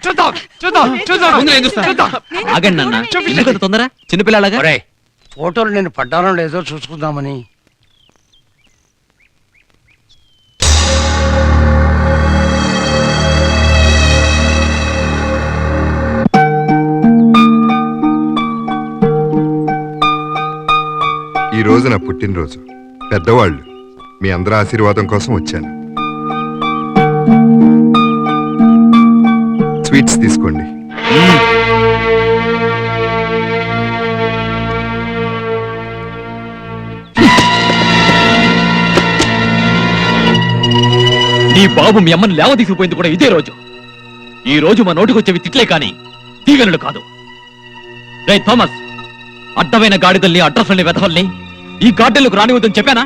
చూద్దాం చూద్దాం చూద్దాం ముందు నేను చూస్తాను. చూద్దాం. ఆగండి నాన్న, ఎందుకంత తొందర? చిన్నపిల్లలాగా. ఒరేయ్, ఫోటోలు నేను పడ్డానో లేదో చూసుకుందామని. ఈ రోజు నా పుట్టినరోజు. పెద్దవాళ్ళు, మీ అందరి ఆశీర్వాదం కోసం వచ్చాను. స్వీట్స్ తీసుకోండి. నీ బాబు మీ అమ్మని లేవ తీసుకుపోయింది కూడా ఇదే రోజు. ఈ రోజు మా నోటికి వచ్చేవి తిట్లే కాని తీగనులు కాదు. రే థామస్, అడ్డమైన గాడిదల్ని అడ్రస్లని వెధవల్ని ఈ గార్డెన్లకు రానివద్దని చెప్పానా?